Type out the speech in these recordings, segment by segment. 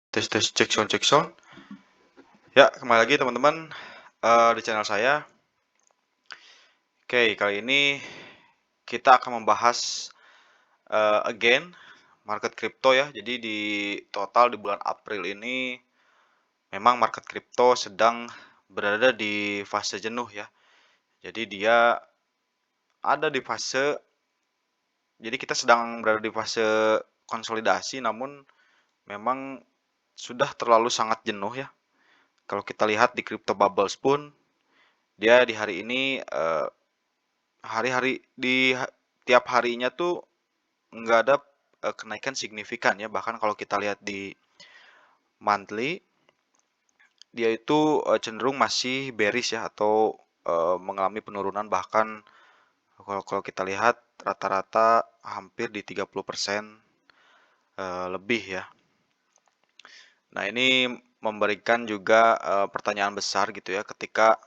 Tes tes cek sound cek sound. Ya, kembali lagi teman-teman di channel saya. Oke, kali ini kita akan membahas again market crypto ya. Jadi di total di bulan April ini memang market crypto sedang berada di fase jenuh ya. Jadi dia ada di fase, jadi kita sedang berada di fase konsolidasi, namun memang sudah terlalu sangat jenuh ya. Kalau kita lihat di crypto bubbles pun dia di hari ini hari-hari di tiap harinya tuh nggak ada kenaikan signifikan ya. Bahkan kalau kita lihat di monthly, dia itu cenderung masih bearish ya, atau mengalami penurunan. Bahkan kalau kita lihat rata-rata hampir di 30% lebih ya. Nah, ini memberikan juga pertanyaan besar gitu ya, ketika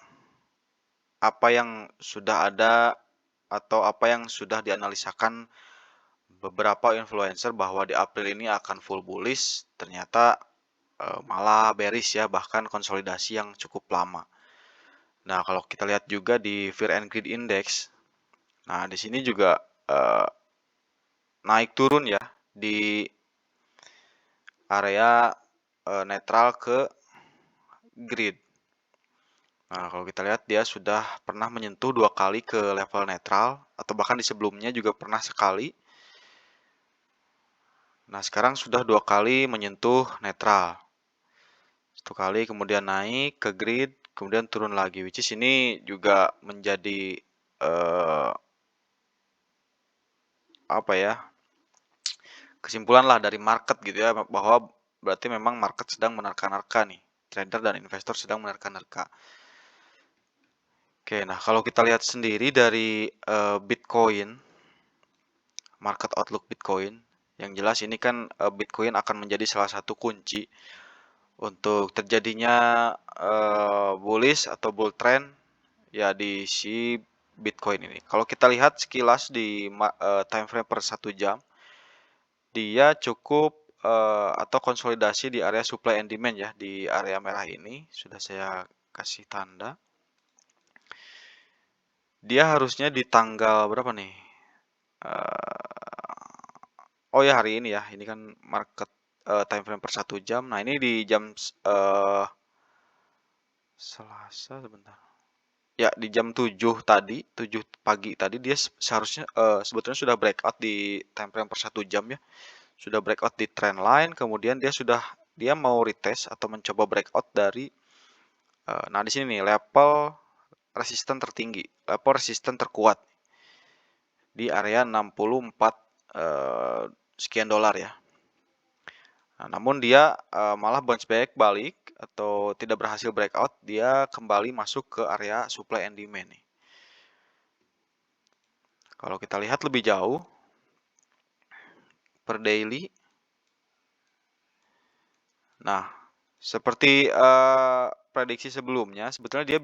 apa yang sudah ada atau apa yang sudah dianalisakan beberapa influencer bahwa di April ini akan full bullish, ternyata malah bearish ya, bahkan konsolidasi yang cukup lama. Nah, kalau kita lihat juga di Fear and Greed Index, nah di sini juga naik turun ya di area netral ke greed. Nah, kalau kita lihat dia sudah pernah menyentuh 2 kali ke level netral, atau bahkan di sebelumnya juga pernah sekali. Nah, sekarang sudah 2 kali menyentuh netral. 1 kali kemudian naik ke grid, kemudian turun lagi, which is ini juga menjadi apa ya, kesimpulan lah dari market gitu ya, bahwa berarti memang market sedang menerka-nerka nih, trader dan investor sedang menerka-nerka. Oke, nah kalau kita lihat sendiri dari Bitcoin, market outlook Bitcoin, yang jelas ini kan Bitcoin akan menjadi salah satu kunci untuk terjadinya bullish atau bull trend ya di si Bitcoin ini. Kalau kita lihat sekilas di time frame per 1 jam, dia cukup atau konsolidasi di area supply and demand ya, di area merah ini sudah saya kasih tanda. Dia harusnya di tanggal berapa nih? Oh ya, hari ini ya. Ini kan market time frame per 1 jam. Nah, ini di jam Selasa sebentar. Ya, di jam 7 tadi, 7 pagi tadi, dia seharusnya sebetulnya sudah breakout di time frame per 1 jam ya. Sudah breakout di trend line, kemudian dia mau retest atau mencoba breakout dari nah di sini nih level resisten tertinggi, level resisten terkuat di area 64 sekian dolar ya. Nah, namun dia malah bounce back balik atau tidak berhasil breakout, dia kembali masuk ke area supply and demand nih. Kalau kita lihat lebih jauh per daily, nah seperti prediksi sebelumnya, sebetulnya dia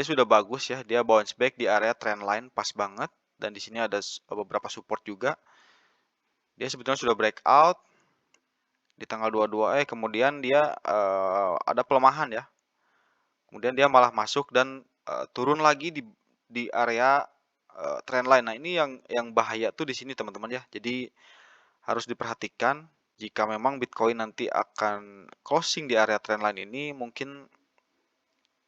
sudah bagus ya, dia bounce back di area trend line pas banget, dan di sini ada beberapa support juga. Dia sebetulnya sudah breakout di tanggal 22, kemudian dia ada pelemahan ya. Kemudian dia malah masuk dan turun lagi di area trend line. Nah, ini yang bahaya tuh di sini teman-teman ya. Jadi harus diperhatikan, jika memang Bitcoin nanti akan closing di area trend line ini, mungkin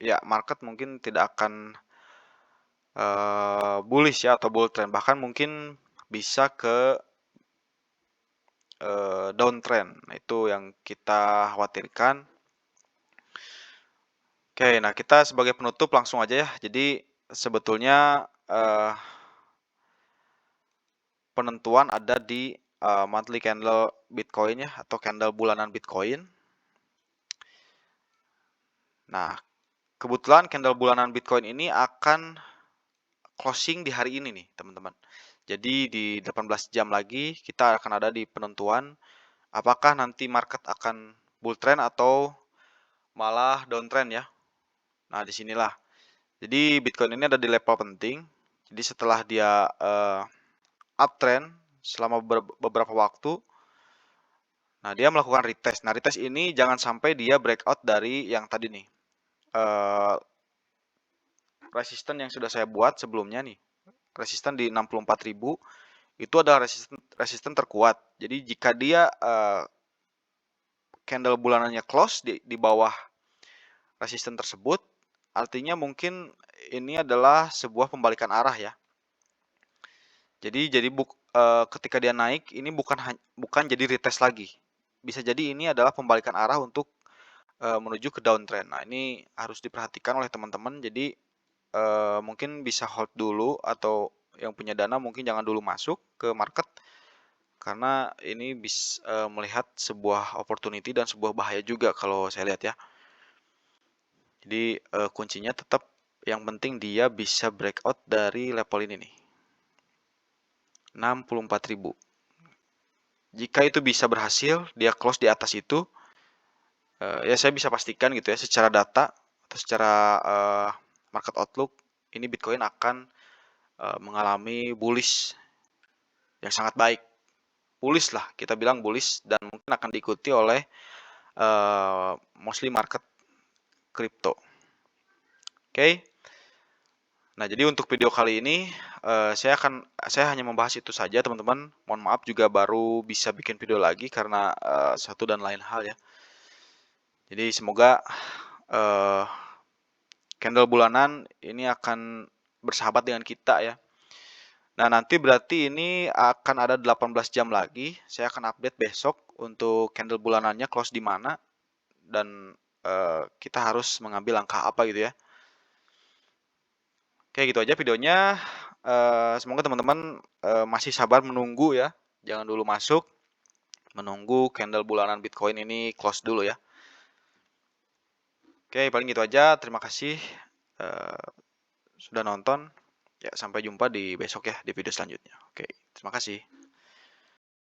ya market mungkin tidak akan bullish ya atau bull trend, bahkan mungkin bisa ke downtrend. Nah, itu yang kita khawatirkan. Oke, nah kita sebagai penutup langsung aja ya. Jadi sebetulnya penentuan ada di monthly candle Bitcoin ya, atau candle bulanan Bitcoin. Nah, kebetulan candle bulanan Bitcoin ini akan closing di hari ini nih, teman-teman. Jadi di 18 jam lagi kita akan ada di penentuan apakah nanti market akan bull trend atau malah downtrend ya. Nah, disinilah. Jadi Bitcoin ini ada di level penting. Jadi setelah dia uptrend selama beberapa waktu, Nah, dia melakukan retest. Nah, retest ini jangan sampai dia breakout dari yang tadi nih. Resisten yang sudah saya buat sebelumnya nih. Resisten di 64.000 itu adalah resisten terkuat. Jadi jika dia candle bulanannya close di bawah resisten tersebut, artinya mungkin ini adalah sebuah pembalikan arah ya. Jadi ketika dia naik ini bukan jadi retest lagi. Bisa jadi ini adalah pembalikan arah untuk menuju ke downtrend. Nah, ini harus diperhatikan oleh teman-teman. Jadi mungkin bisa hold dulu, atau yang punya dana mungkin jangan dulu masuk ke market karena ini bisa melihat sebuah opportunity dan sebuah bahaya juga kalau saya lihat ya. Jadi kuncinya tetap yang penting dia bisa breakout dari level ini nih. 64.000. Jika itu bisa berhasil, dia close di atas itu, ya saya bisa pastikan gitu ya, secara data atau secara market outlook, ini Bitcoin akan mengalami bullish yang sangat baik. Bullish lah, kita bilang bullish, dan mungkin akan diikuti oleh mostly market crypto. Oke. Nah, jadi untuk video kali ini saya hanya membahas itu saja, teman-teman. Mohon maaf juga baru bisa bikin video lagi karena satu dan lain hal ya. Jadi semoga candle bulanan ini akan bersahabat dengan kita ya. Nah, nanti berarti ini akan ada 18 jam lagi. Saya akan update besok untuk candle bulanannya close di mana, dan kita harus mengambil langkah apa gitu ya. Oke, gitu aja videonya. Semoga teman-teman masih sabar menunggu ya. Jangan dulu masuk. Menunggu candle bulanan Bitcoin ini close dulu ya. Oke, paling gitu aja. Terima kasih sudah nonton. Ya, sampai jumpa di besok ya, di video selanjutnya. Oke, terima kasih.